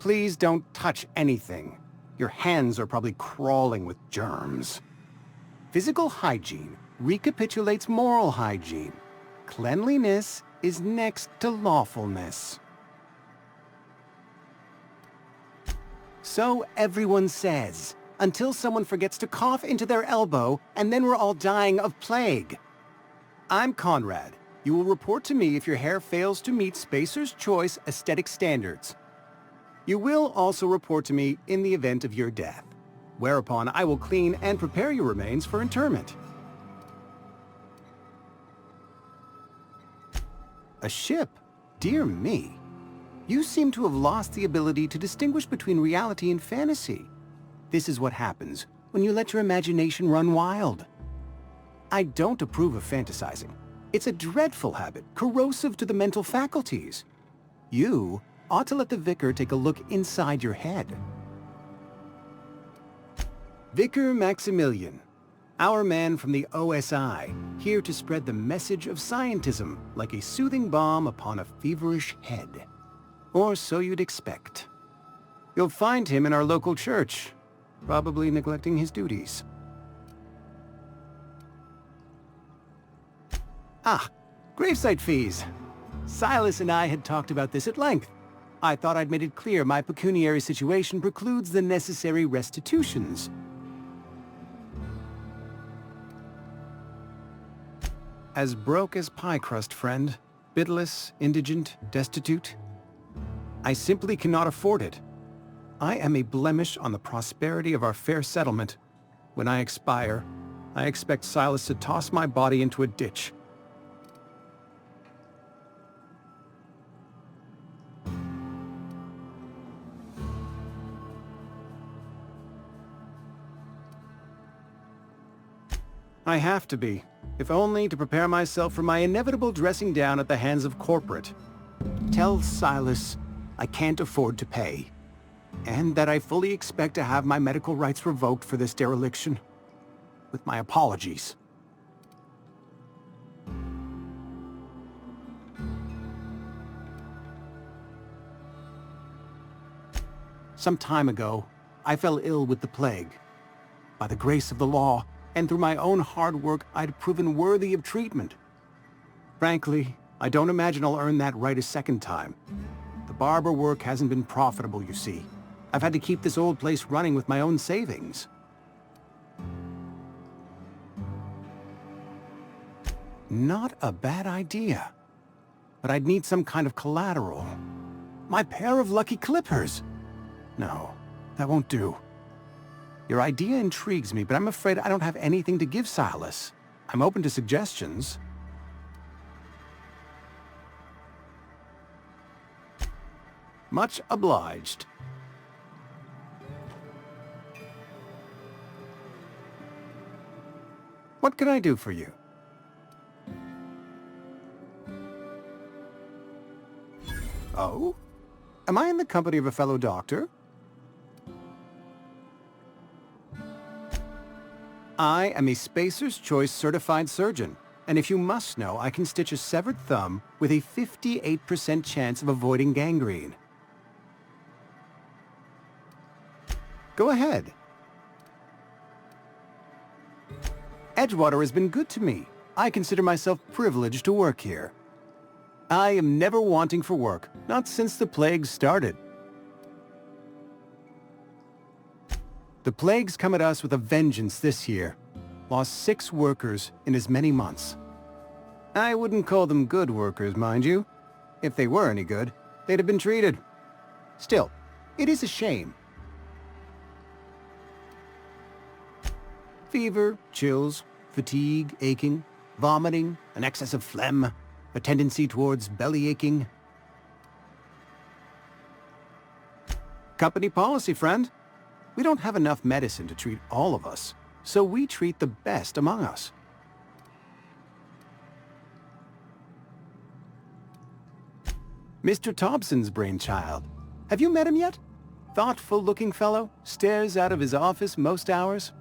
Please don't touch anything. Your hands are probably crawling with germs. Physical hygiene recapitulates moral hygiene. Cleanliness is next to lawfulness. So everyone says, until someone forgets to cough into their elbow, and then we're all dying of plague. I'm Conrad. You will report to me if your hair fails to meet Spacer's Choice aesthetic standards. You will also report to me in the event of your death, whereupon I will clean and prepare your remains for interment. A ship? Dear me. You seem to have lost the ability to distinguish between reality and fantasy. This is what happens when you let your imagination run wild. I don't approve of fantasizing. It's a dreadful habit, corrosive to the mental faculties. You ought to let the Vicar take a look inside your head. Vicar Maximilian, our man from the OSI, here to spread the message of scientism like a soothing balm upon a feverish head. Or so you'd expect. You'll find him in our local church, probably neglecting his duties. Ah, gravesite fees. Silas and I had talked about this at length. I thought I'd made it clear my pecuniary situation precludes the necessary restitutions. As broke as pie crust, friend. Bidless, indigent, destitute. I simply cannot afford it. I am a blemish on the prosperity of our fair settlement. When I expire, I expect Silas to toss my body into a ditch. I have to be, if only to prepare myself for my inevitable dressing down at the hands of corporate. Tell Silas I can't afford to pay, and that I fully expect to have my medical rights revoked for this dereliction. With my apologies. Some time ago, I fell ill with the plague. By the grace of the law, and through my own hard work, I'd proven worthy of treatment. Frankly, I don't imagine I'll earn that right a second time. The barber work hasn't been profitable, you see. I've had to keep this old place running with my own savings. Not a bad idea. But I'd need some kind of collateral. My pair of lucky clippers! No, that won't do. Your idea intrigues me, but I'm afraid I don't have anything to give Silas. I'm open to suggestions. Much obliged. What can I do for you? Oh? Am I in the company of a fellow doctor? I am a Spacer's Choice certified surgeon, and if you must know, I can stitch a severed thumb with a 58% chance of avoiding gangrene. Go ahead. Edgewater has been good to me. I consider myself privileged to work here. I am never wanting for work, not since the plague started. The plague's come at us with a vengeance this year. Lost 6 workers in as many months. I wouldn't call them good workers, mind you. If they were any good, they'd have been treated. Still, it is a shame. Fever, chills, fatigue, aching, vomiting, an excess of phlegm, a tendency towards belly aching. Company policy, friend. We don't have enough medicine to treat all of us, so we treat the best among us. Mr. Thompson's brainchild. Have you met him yet? Thoughtful-looking fellow, stares out of his office most hours.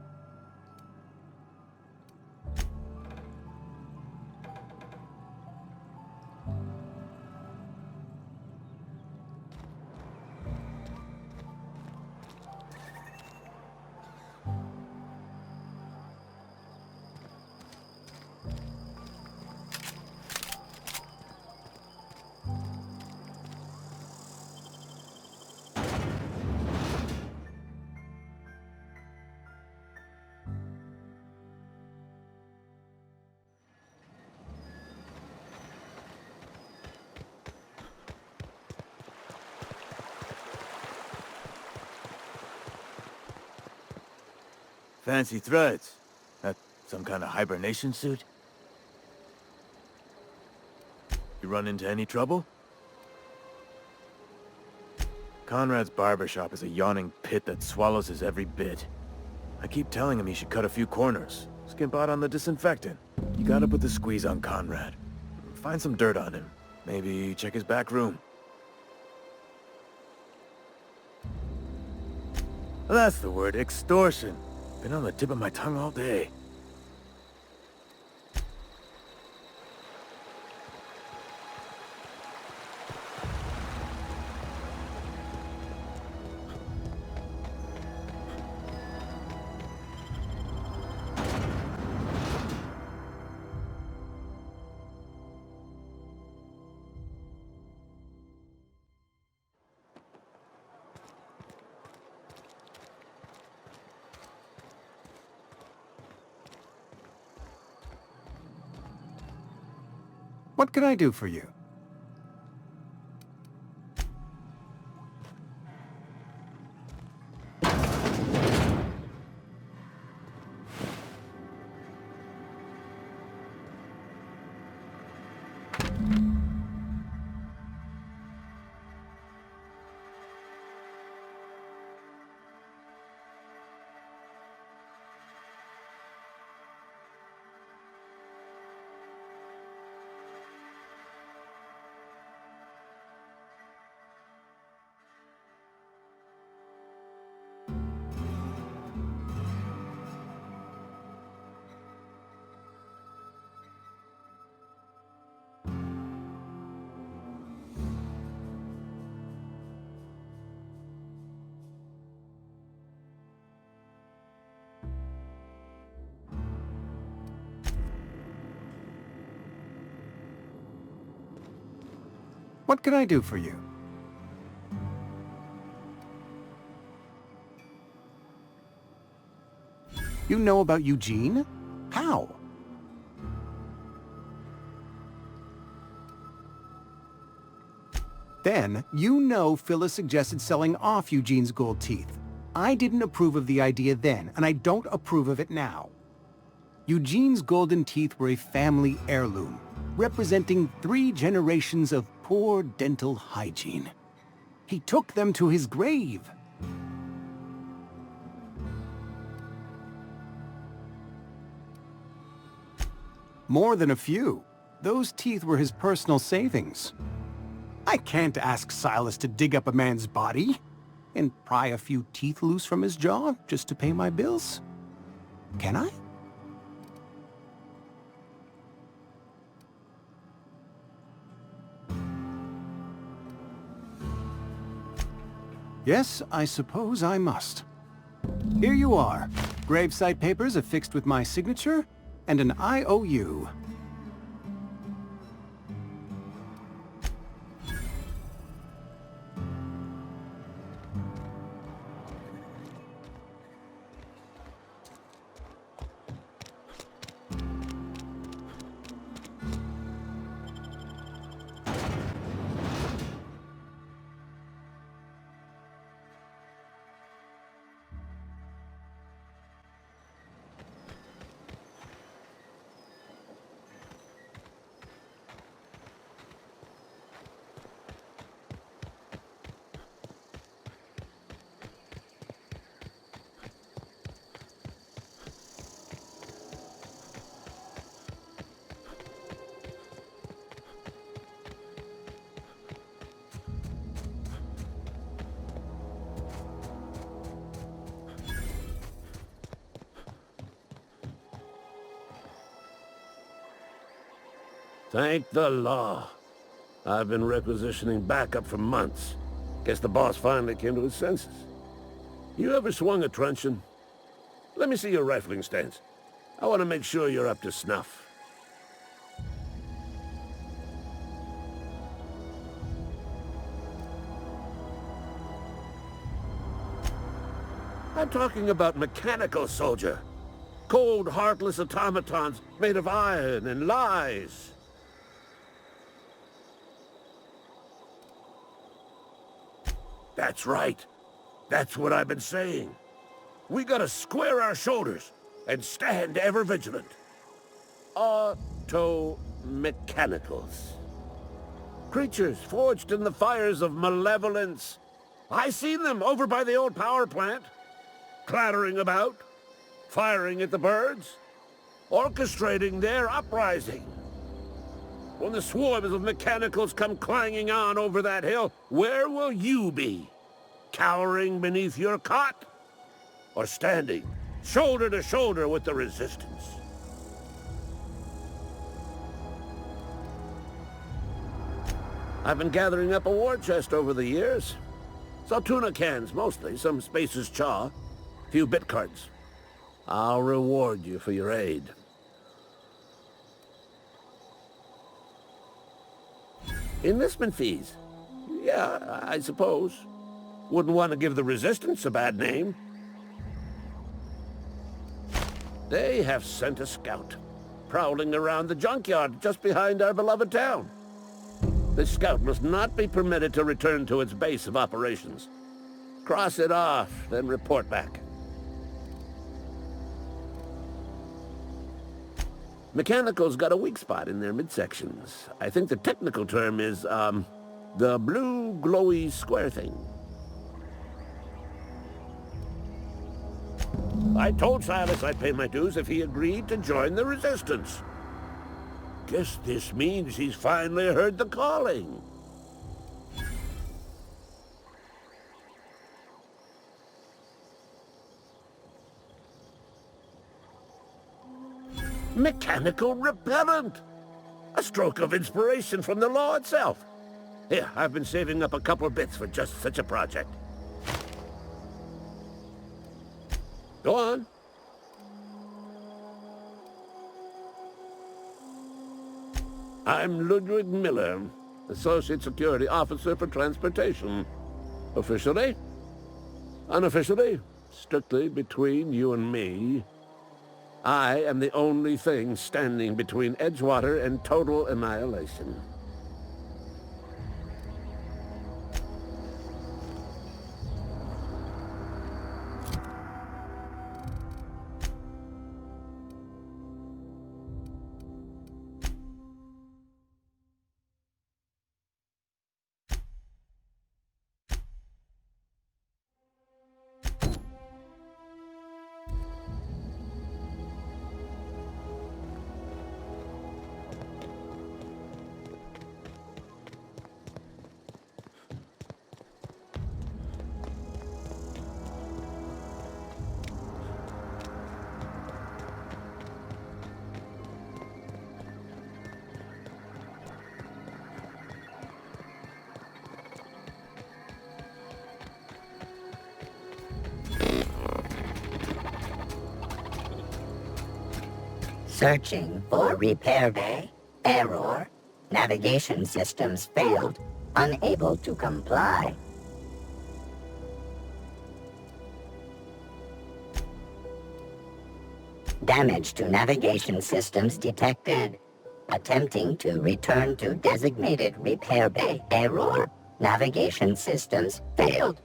Fancy threads. That some kind of hibernation suit? You run into any trouble? Conrad's barbershop is a yawning pit that swallows his every bit. I keep telling him he should cut a few corners. Skimp out on the disinfectant. You gotta put the squeeze on Conrad. Find some dirt on him. Maybe check his back room. That's the word, extortion. Been on the tip of my tongue all day. What can I do for you? What can I do for you? You know about Eugene? How? Then, you know Phyllis suggested selling off Eugene's gold teeth. I didn't approve of the idea then, and I don't approve of it now. Eugene's golden teeth were a family heirloom, representing 3 generations of poor dental hygiene. He took them to his grave. More than a few. Those teeth were his personal savings. I can't ask Silas to dig up a man's body and pry a few teeth loose from his jaw just to pay my bills. Can I? Yes, I suppose I must. Here you are. Gravesite papers affixed with my signature and an IOU. Thank the law. I've been requisitioning backup for months. Guess the boss finally came to his senses. You ever swung a truncheon? Let me see your rifling stance. I want to make sure you're up to snuff. I'm talking about mechanical soldier. Cold, heartless automatons made of iron and lies. That's right. That's what I've been saying. We gotta square our shoulders and stand ever vigilant. Auto-mechanicals. Creatures forged in the fires of malevolence. I seen them over by the old power plant, clattering about, firing at the birds, orchestrating their uprising. When the swarms of mechanicals come clanging on over that hill, where will you be? Cowering beneath your cot? Or standing shoulder to shoulder with the resistance? I've been gathering up a war chest over the years. Saw tuna cans, mostly, some Spacer's chaw, a few bit cards. I'll reward you for your aid. Enlistment fees? Yeah, I suppose. Wouldn't want to give the Resistance a bad name. They have sent a scout, prowling around the junkyard just behind our beloved town. This scout must not be permitted to return to its base of operations. Cross it off, then report back. Mechanicals got a weak spot in their midsections. I think the technical term is, the blue glowy square thing. I told Silas I'd pay my dues if he agreed to join the Resistance. Guess this means he's finally heard the calling. Mechanical repellent! A stroke of inspiration from the law itself. Here, I've been saving up a couple of bits for just such a project. Go on. I'm Ludwig Miller, Associate Security Officer for Transportation. Officially? Unofficially? Strictly between you and me. I am the only thing standing between Edgewater and total annihilation. Searching for repair bay. Error. Navigation systems failed. Unable to comply. Damage to navigation systems detected. Attempting to return to designated repair bay. Error. Navigation systems failed.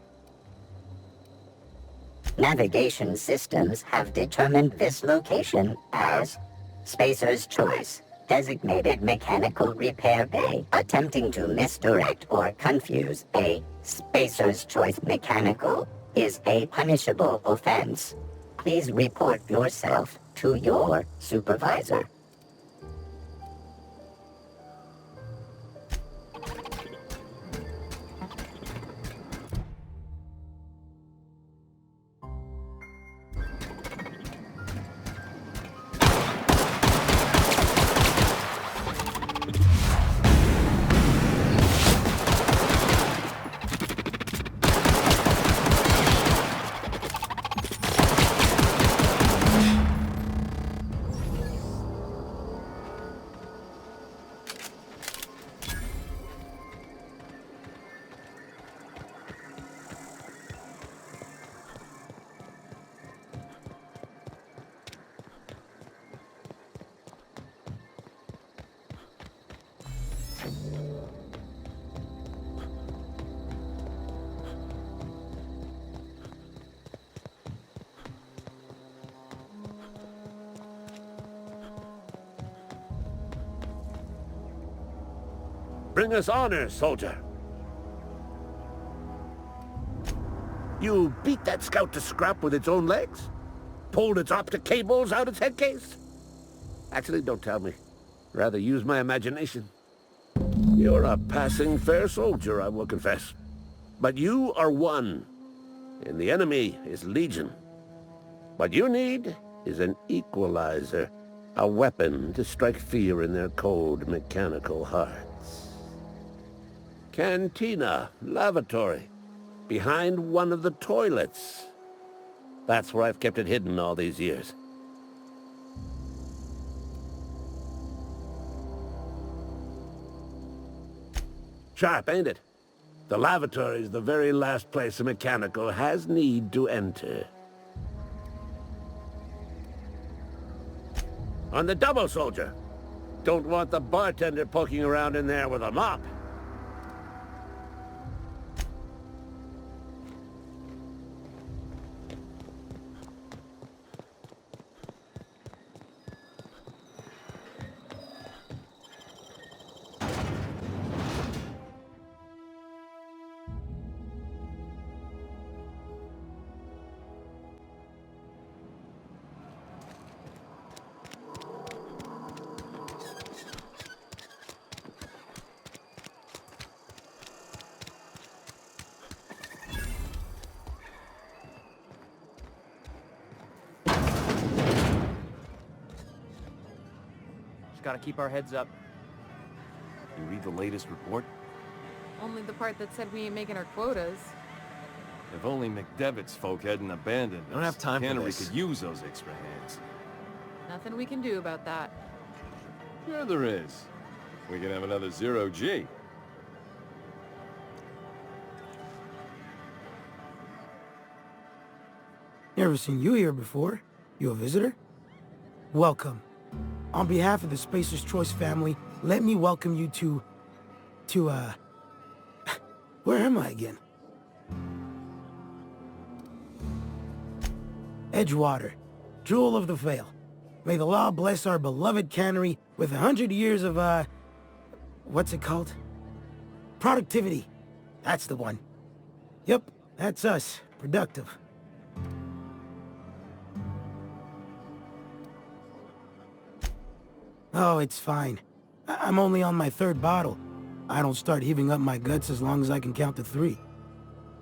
Navigation systems have determined this location as Spacer's Choice, designated mechanical repair bay. Attempting to misdirect or confuse a Spacer's Choice mechanical is a punishable offense. Please report yourself to your supervisor. Bring us honor, soldier. You beat that scout to scrap with its own legs? Pulled its optic cables out its head case? Actually, don't tell me. Rather use my imagination. You're a passing fair soldier, I will confess. But you are one, and the enemy is legion. What you need is an equalizer, a weapon to strike fear in their cold, mechanical hearts. Cantina, lavatory, behind one of the toilets. That's where I've kept it hidden all these years. Sharp, ain't it? The lavatory is the very last place a mechanical has need to enter. On the double, soldier. Don't want the bartender poking around in there with a mop. Gotta keep our heads up. You read the latest report? Only the part that said we ain't making our quotas. If only McDevitt's folk hadn't abandoned us. Don't have time for Cannery this. could use those extra hands. Nothing we can do about that. Sure there is. We can have another 0G. Never seen you here before. You a visitor? Welcome. On behalf of the Spacer's Choice family, let me welcome you to, where am I again? Edgewater, jewel of the Vale. May the law bless our beloved cannery with 100 years of, what's it called? Productivity. That's the one. Yep, that's us. Productive. Oh, it's fine. I'm only on my 3rd bottle. I don't start heaving up my guts as long as I can count to 3.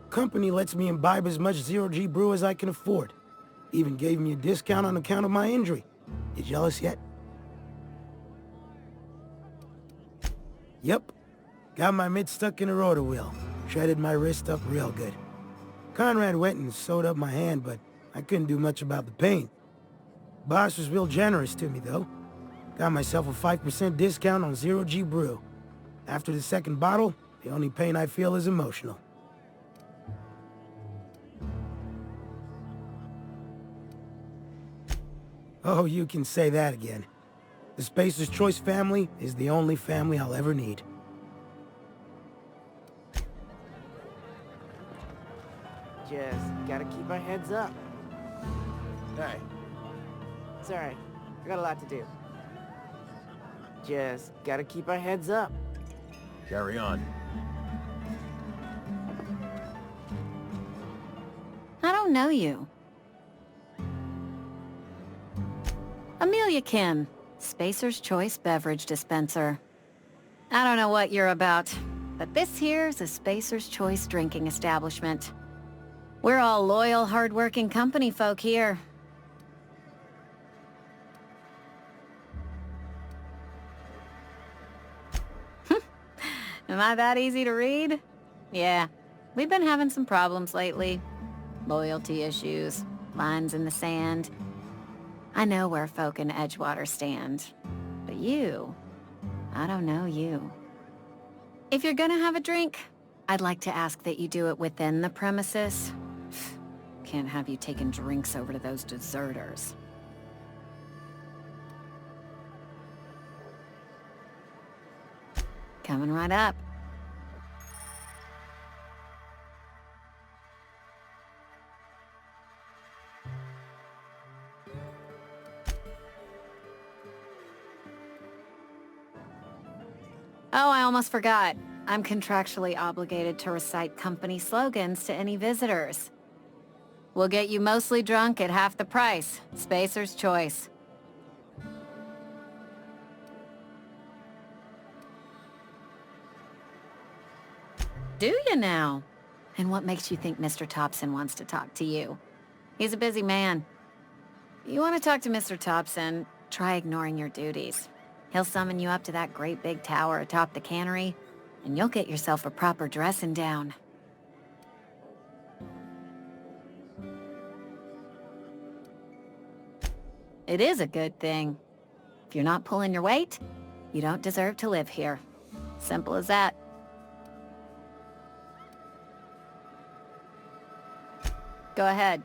Company lets me imbibe as much 0G brew as I can afford. Even gave me a discount on account of my injury. You jealous yet? Yep. Got my mitt stuck in a rotor wheel. Shredded my wrist up real good. Conrad went and sewed up my hand, but I couldn't do much about the pain. Boss was real generous to me, though. Got myself a 5% discount on 0G brew. After the 2nd bottle, the only pain I feel is emotional. Oh, you can say that again. The Spacer's Choice family is the only family I'll ever need. Just gotta keep our heads up. Hey, It's alright. I got a lot to do. Just gotta keep our heads up. carry on. I don't know you. Amelia Kim, Spacer's Choice Beverage Dispenser. I don't know what you're about, but this here's a Spacer's Choice drinking establishment. We're all loyal, hard-working company folk here. Am I that easy to read? Yeah, we've been having some problems lately. Loyalty issues, lines in the sand. I know where folk in Edgewater stand. But you, I don't know you. If you're gonna have a drink, I'd like to ask that you do it within the premises. Can't have you taking drinks over to those deserters. Coming right up. Oh, I almost forgot. I'm contractually obligated to recite company slogans to any visitors. We'll get you mostly drunk at half the price. Spacer's choice. Do you now? And what makes you think Mr. Thompson wants to talk to you? He's a busy man. You want to talk to Mr. Thompson, try ignoring your duties. He'll summon you up to that great big tower atop the cannery, and you'll get yourself a proper dressing down. It is a good thing. If you're not pulling your weight, you don't deserve to live here. Simple as that. Go ahead.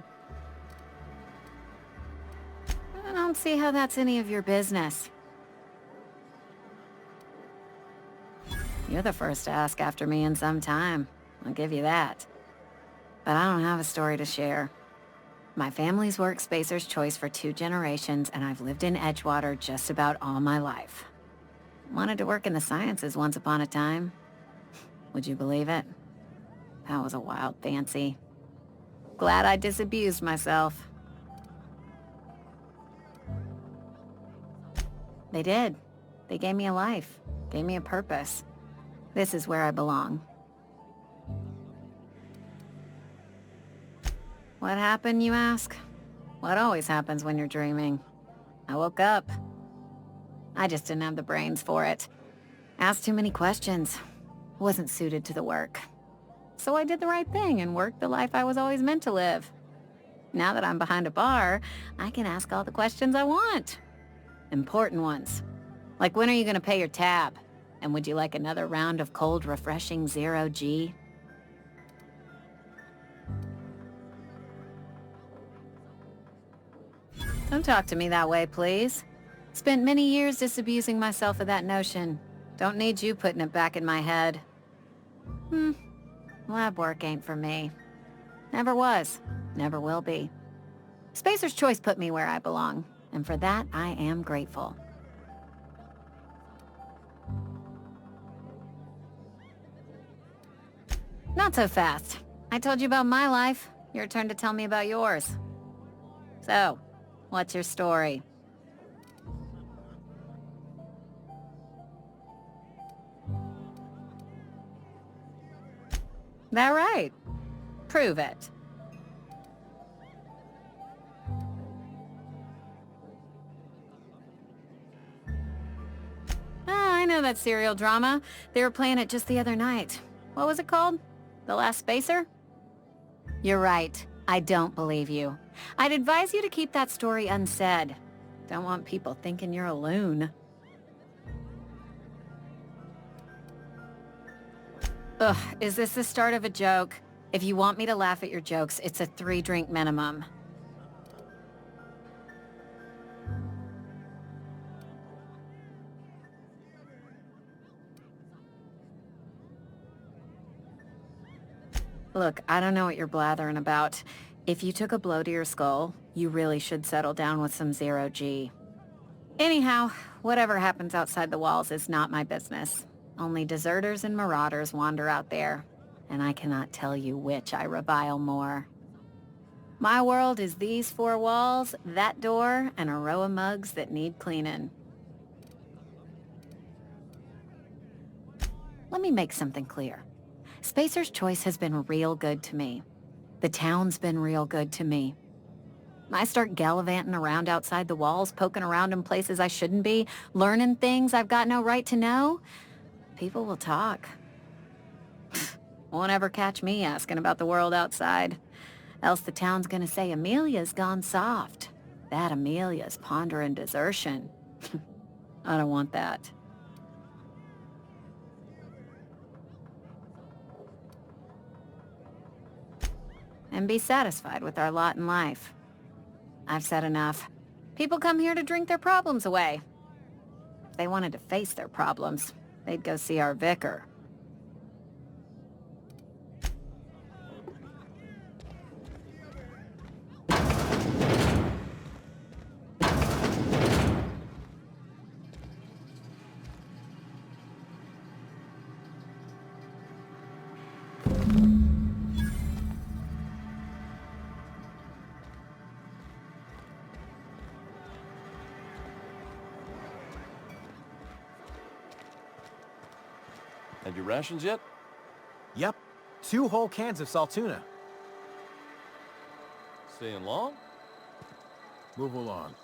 I don't see how that's any of your business. You're the first to ask after me in some time. I'll give you that. But I don't have a story to share. My family's worked Spacer's Choice for 2 generations, and I've lived in Edgewater just about all my life. Wanted to work in the sciences once upon a time. Would you believe it? That was a wild fancy. Glad I disabused myself. They did. They gave me a life. Gave me a purpose. This is where I belong. What happened, you ask? What always happens when you're dreaming. I woke up. I just didn't have the brains for it. Asked too many questions. Wasn't suited to the work. So I did the right thing and worked the life I was always meant to live. Now that I'm behind a bar, I can ask all the questions I want. Important ones. Like, when are you gonna pay your tab? And would you like another round of cold, refreshing 0G? Don't talk to me that way, please. Spent many years disabusing myself of that notion. Don't need you putting it back in my head. Lab work ain't for me. Never was. Never will be. Spacer's Choice put me where I belong, and for that I am grateful. Not so fast. I told you about my life. Your turn to tell me about yours. So, what's your story? That right? Prove it. I know that serial drama. They were playing it just the other night. What was it called? The Last Spacer? You're right. I don't believe you. I'd advise you to keep that story unsaid. Don't want people thinking you're a loon. Ugh, is this the start of a joke? If you want me to laugh at your jokes, it's a 3-drink minimum. Look, I don't know what you're blathering about. If you took a blow to your skull, you really should settle down with some 0G. Anyhow, whatever happens outside the walls is not my business. Only deserters and marauders wander out there, and I cannot tell you which I revile more. My world is these 4 walls, that door, and a row of mugs that need cleaning. Let me make something clear. Spacer's Choice has been real good to me. The town's been real good to me. I start gallivanting around outside the walls, poking around in places I shouldn't be, learning things I've got no right to know. People will talk. Won't ever catch me asking about the world outside. Else the town's gonna say Amelia's gone soft. That Amelia's pondering desertion. I don't want that. And be satisfied with our lot in life. I've said enough. People come here to drink their problems away. If they wanted to face their problems, they'd go see our vicar. And your rations yet? Yep. 2 whole cans of salt tuna. Staying long? Move along.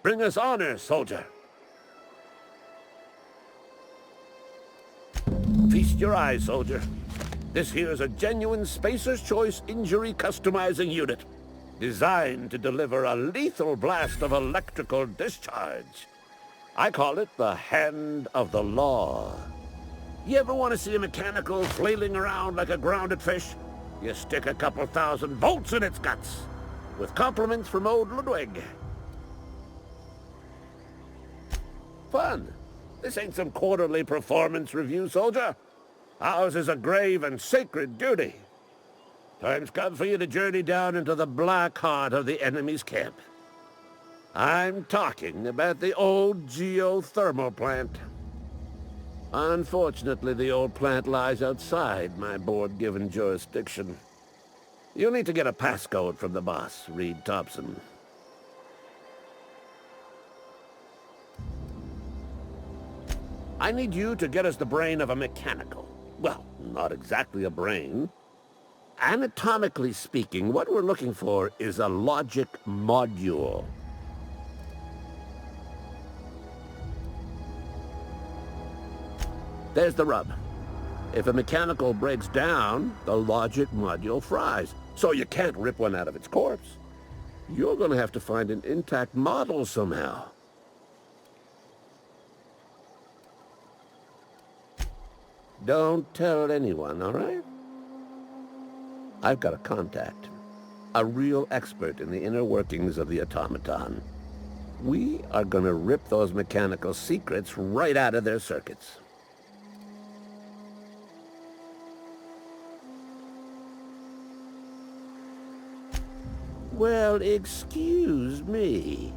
Bring us honor, soldier. Feast your eyes, soldier. This here's a genuine Spacer's Choice injury customizing unit, designed to deliver a lethal blast of electrical discharge. I call it the Hand of the Law. You ever want to see a mechanical flailing around like a grounded fish? You stick a couple thousand volts in its guts. With compliments from old Ludwig. Fun. This ain't some quarterly performance review, soldier. Ours is a grave and sacred duty. Time's come for you to journey down into the black heart of the enemy's camp. I'm talking about the old geothermal plant. Unfortunately, the old plant lies outside my board-given jurisdiction. You'll need to get a passcode from the boss, Reed Thompson. I need you to get us the brain of a mechanical. Well, not exactly a brain. Anatomically speaking, what we're looking for is a logic module. There's the rub. If a mechanical breaks down, the logic module fries. So you can't rip one out of its corpse. You're going to have to find an intact model somehow. Don't tell anyone, all right? I've got a contact. A real expert in the inner workings of the automaton. We are going to rip those mechanical secrets right out of their circuits. Well, excuse me.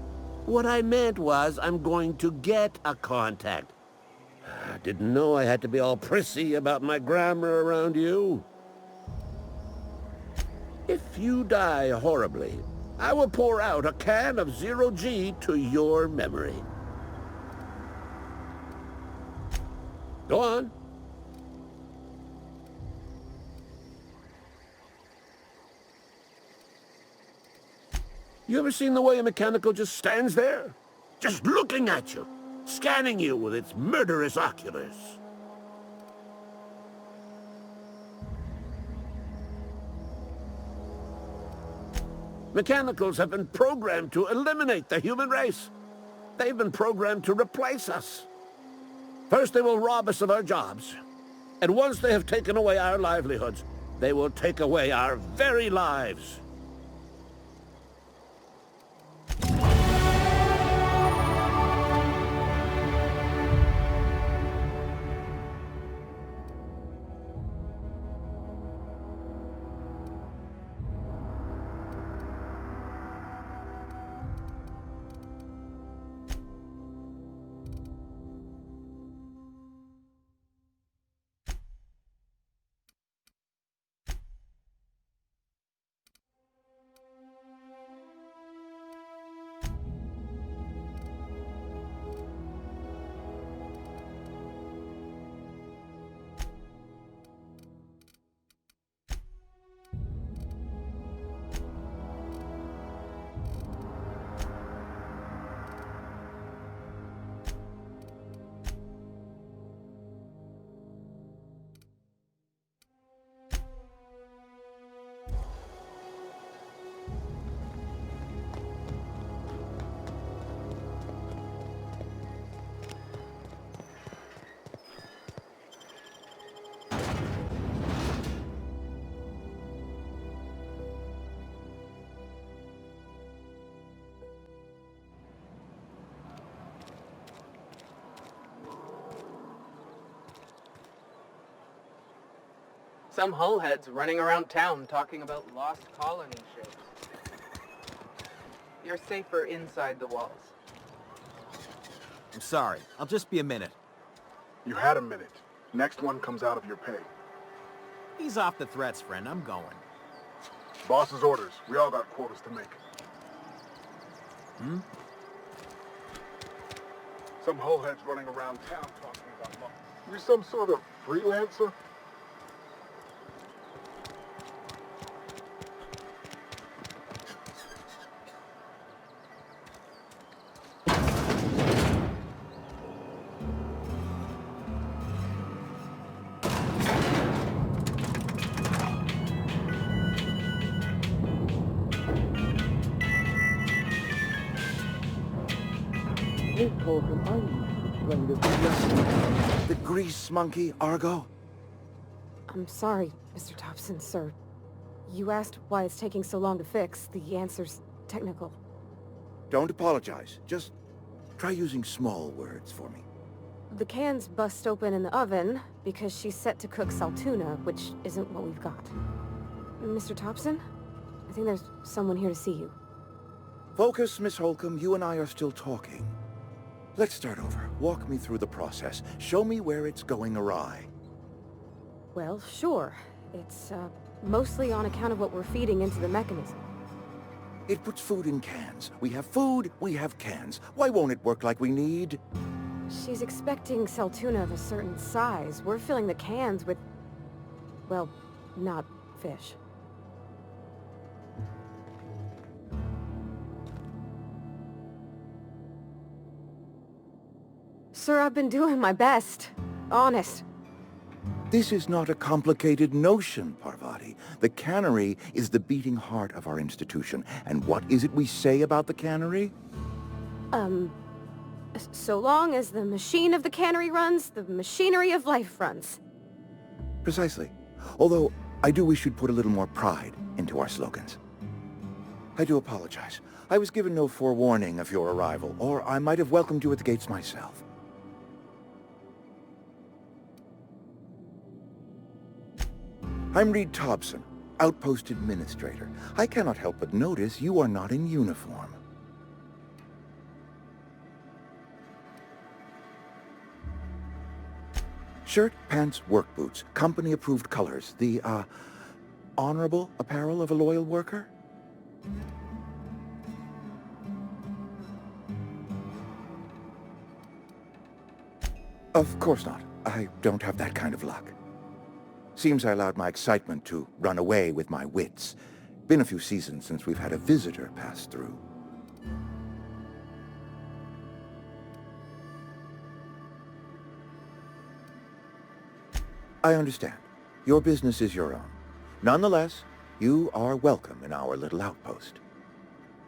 What I meant was I'm going to get a contact. I didn't know I had to be all prissy about my grammar around you. If you die horribly, I will pour out a can of 0G to your memory. Go on. You ever seen the way a mechanical just stands there? Just looking at you, scanning you with its murderous oculars. Mechanicals have been programmed to eliminate the human race. They've been programmed to replace us. First, they will rob us of our jobs. And once they have taken away our livelihoods, they will take away our very lives. Some hullheads running around town talking about lost colony ships. You're safer inside the walls. I'm sorry. I'll just be a minute. You had a minute. Next one comes out of your pay. Ease off the threats, friend. I'm going. Boss's orders. We all got quotas to make. Some hullheads running around town talking about money. You some sort of freelancer? The grease monkey, Argo? I'm sorry, Mr. Thompson, sir. You asked why it's taking so long to fix. The answer's technical. Don't apologize. Just try using small words for me. The cans bust open in the oven because she's set to cook saltuna, which isn't what we've got. Mr. Thompson? I think there's someone here to see you. Focus, Miss Holcomb. You and I are still talking. Let's start over. Walk me through the process. Show me where it's going awry. Well, sure. It's, mostly on account of what we're feeding into the mechanism. It puts food in cans. We have food, we have cans. Why won't it work like we need? She's expecting saltuna of a certain size. We're filling the cans with, well, not fish. Sir, I've been doing my best. Honest. This is not a complicated notion, Parvati. The cannery is the beating heart of our institution. And what is it we say about the cannery? So long as the machine of the cannery runs, the machinery of life runs. Precisely. Although, I do wish you'd put a little more pride into our slogans. I do apologize. I was given no forewarning of your arrival, or I might have welcomed you at the gates myself. I'm Reed Thompson, Outpost Administrator. I cannot help but notice you are not in uniform. Shirt, pants, work boots, company-approved colors. The, honorable apparel of a loyal worker? Of course not. I don't have that kind of luck. Seems I allowed my excitement to run away with my wits. Been a few seasons since we've had a visitor pass through. I understand. Your business is your own. Nonetheless, you are welcome in our little outpost.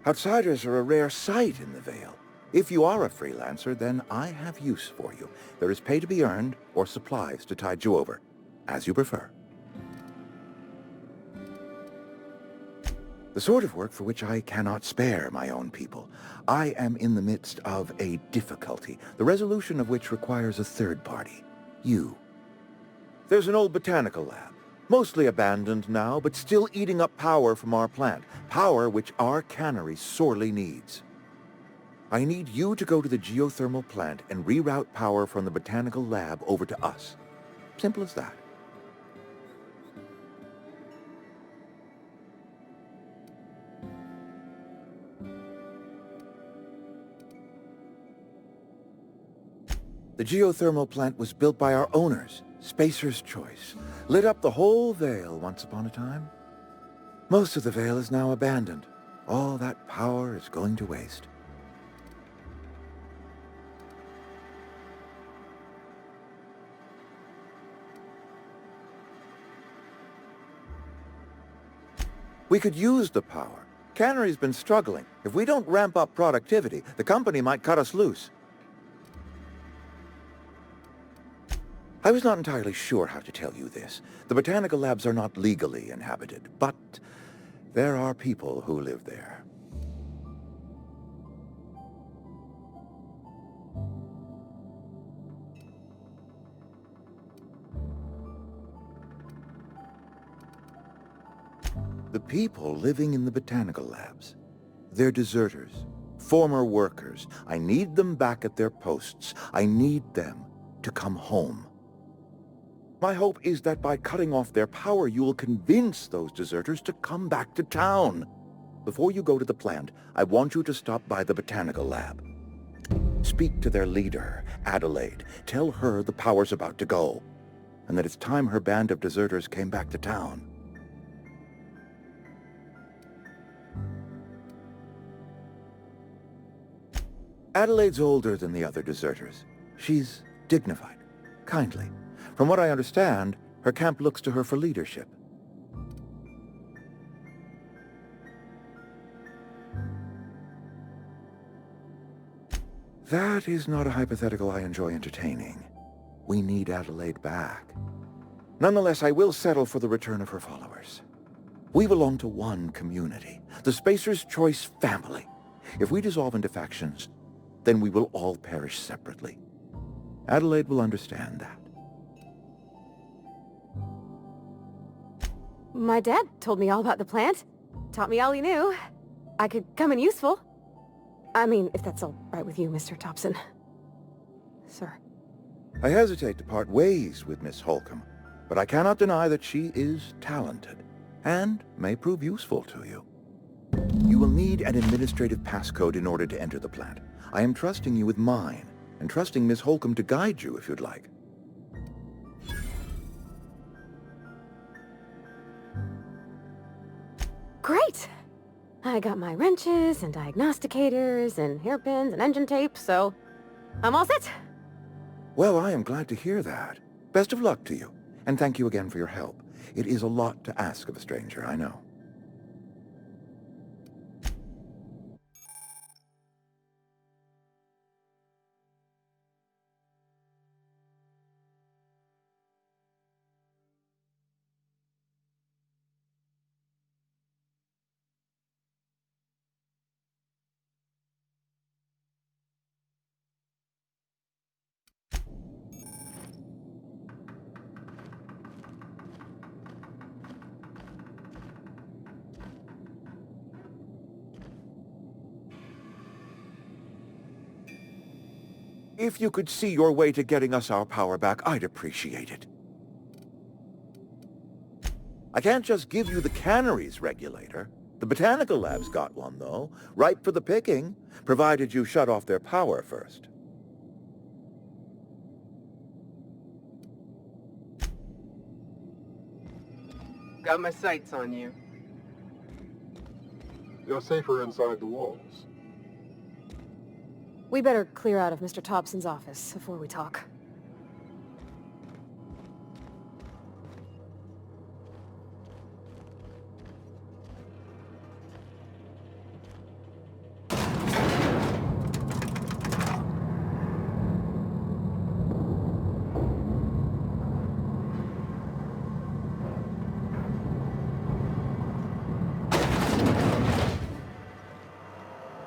Outsiders are a rare sight in the Vale. If you are a freelancer, then I have use for you. There is pay to be earned or supplies to tide you over. As you prefer. The sort of work for which I cannot spare my own people. I am in the midst of a difficulty, the resolution of which requires a third party. You. There's an old botanical lab, mostly abandoned now, but still eating up power from our plant, power which our cannery sorely needs. I need you to go to the geothermal plant and reroute power from the botanical lab over to us. Simple as that. The geothermal plant was built by our owners, Spacer's Choice. Lit up the whole Vale once upon a time. Most of the Vale is now abandoned. All that power is going to waste. We could use the power. Cannery's been struggling. If we don't ramp up productivity, the company might cut us loose. I was not entirely sure how to tell you this. The botanical labs are not legally inhabited, but there are people who live there. People living in the botanical labs. They're deserters, former workers. I need them back at their posts. I need them to come home. My hope is that by cutting off their power, you will convince those deserters to come back to town. Before you go to the plant, I want you to stop by the botanical lab. Speak to their leader, Adelaide. Tell her the power's about to go, and that it's time her band of deserters came back to town. Adelaide's older than the other deserters. She's dignified, kindly. From what I understand, her camp looks to her for leadership. That is not a hypothetical I enjoy entertaining. We need Adelaide back. Nonetheless, I will settle for the return of her followers. We belong to one community, the Spacer's Choice family. If we dissolve into factions, then we will all perish separately. Adelaide will understand that. My dad told me all about the plant. Taught me all he knew. I could come in useful. I mean, if that's all right with you, Mr. Thompson. Sir. I hesitate to part ways with Miss Holcomb, but I cannot deny that she is talented, and may prove useful to you. You will need an administrative passcode in order to enter the plant. I am trusting you with mine, and trusting Miss Holcomb to guide you if you'd like. Great! I got my wrenches and diagnosticators and hairpins and engine tape, so I'm all set. Well, I am glad to hear that. Best of luck to you, and thank you again for your help. It is a lot to ask of a stranger, I know. If you could see your way to getting us our power back, I'd appreciate it. I can't just give you the cannery's regulator. The botanical lab's got one, though, ripe for the picking, provided you shut off their power first. Got my sights on you. You're safer inside the walls. We better clear out of Mr. Thompson's office before we talk.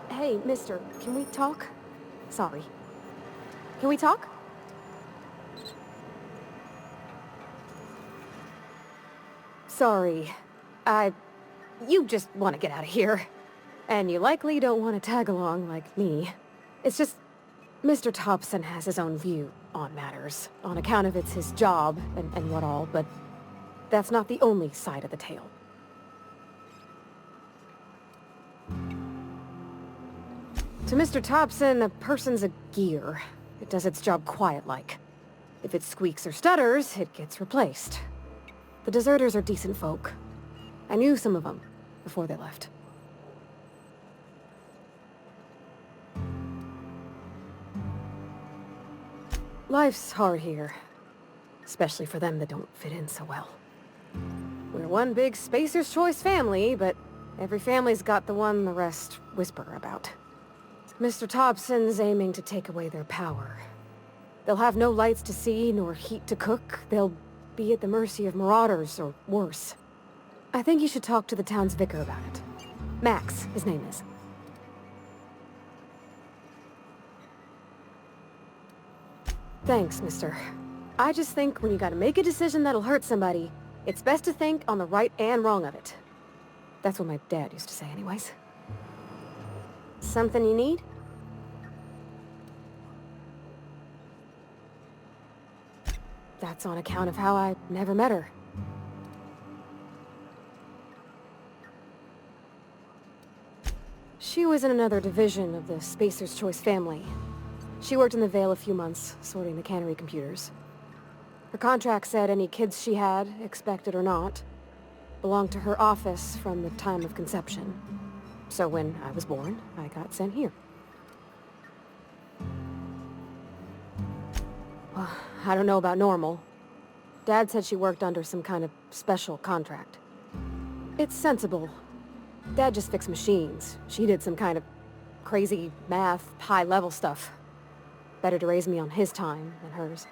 Hey, mister, can we talk? Sorry. Can we talk? Sorry. You just want to get out of here. And you likely don't want to tag along like me. It's just, Mr. Thompson has his own view on matters, on account of it's his job and what all, but that's not the only side of the tale. To Mr. Thompson, a person's a gear. It does its job quiet-like. If it squeaks or stutters, it gets replaced. The deserters are decent folk. I knew some of them before they left. Life's hard here, especially for them that don't fit in so well. We're one big Spacer's Choice family, but every family's got the one the rest whisper about. Mr. Thompson's aiming to take away their power. They'll have no lights to see, nor heat to cook. They'll be at the mercy of marauders, or worse. I think you should talk to the town's vicar about it. Max, his name is. Thanks, mister. I just think when you gotta make a decision that'll hurt somebody, it's best to think on the right and wrong of it. That's what my dad used to say anyways. Something you need? That's on account of how I never met her. She was in another division of the Spacer's Choice family. She worked in the Vale a few months, sorting the cannery computers. Her contract said any kids she had, expected or not, belonged to her office from the time of conception. So when I was born, I got sent here. Well, I don't know about normal. Dad said she worked under some kind of special contract. It's sensible. Dad just fixed machines. She did some kind of crazy math, high-level stuff. Better to raise me on his time than hers.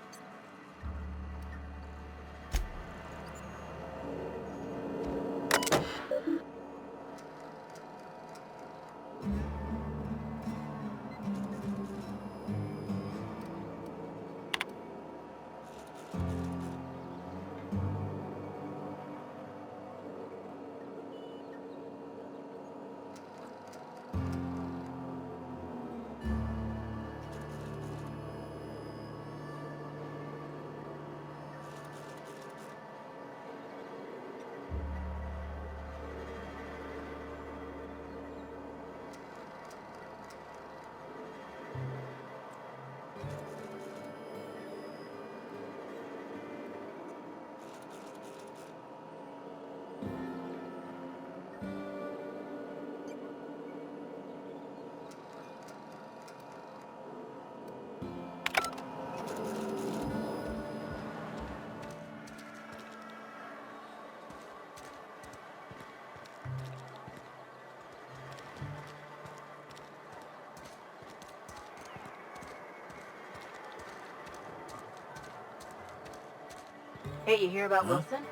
Hey, you hear about Wilson?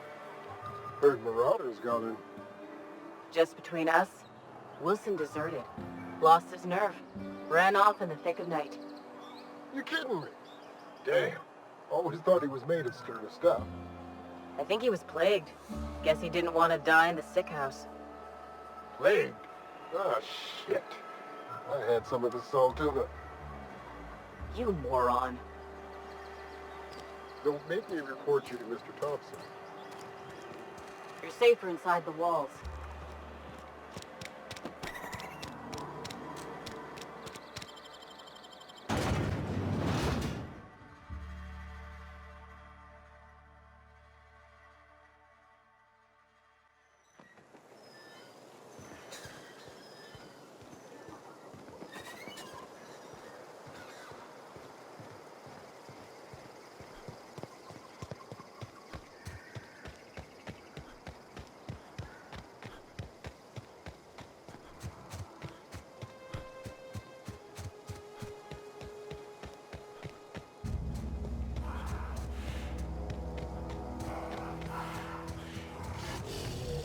Heard Marauders got in. Just between us, Wilson deserted. Lost his nerve. Ran off in the thick of night. You kidding me? Damn. Always thought he was made of sterner stuff. I think he was plagued. Guess he didn't want to die in the sick house. Plagued? Ah, shit. I had some of the salt tuna. You moron. Don't make me report you to Mr. Thompson. You're safer inside the walls.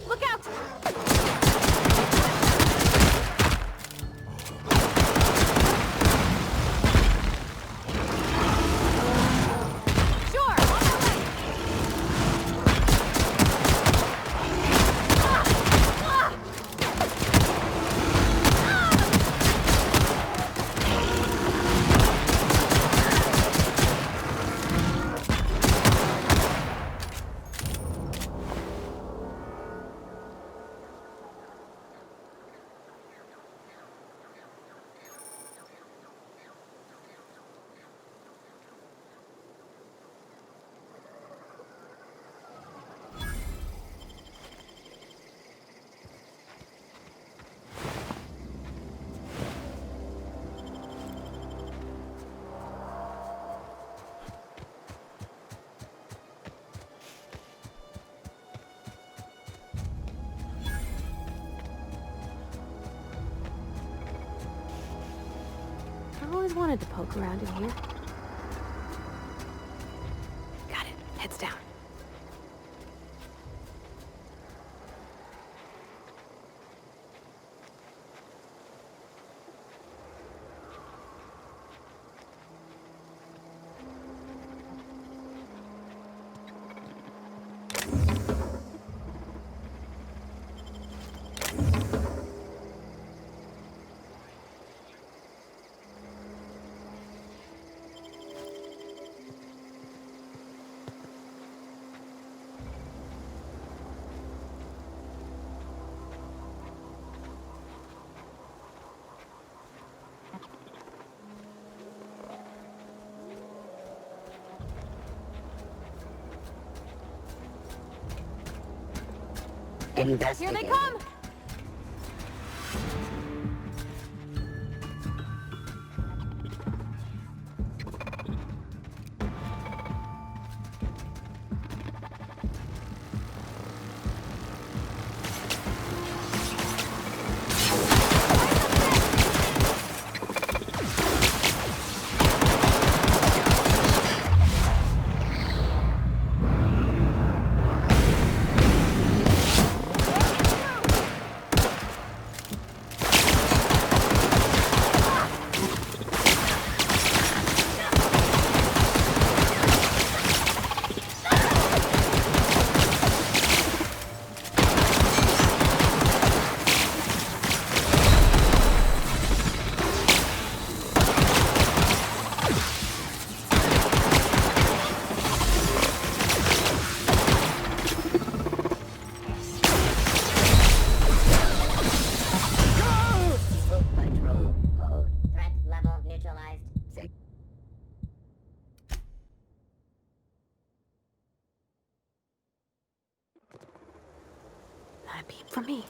Look out! Sure, on my way! I always wanted to poke around in here. Got it. Heads down. investigate. Here they come! That beam for me.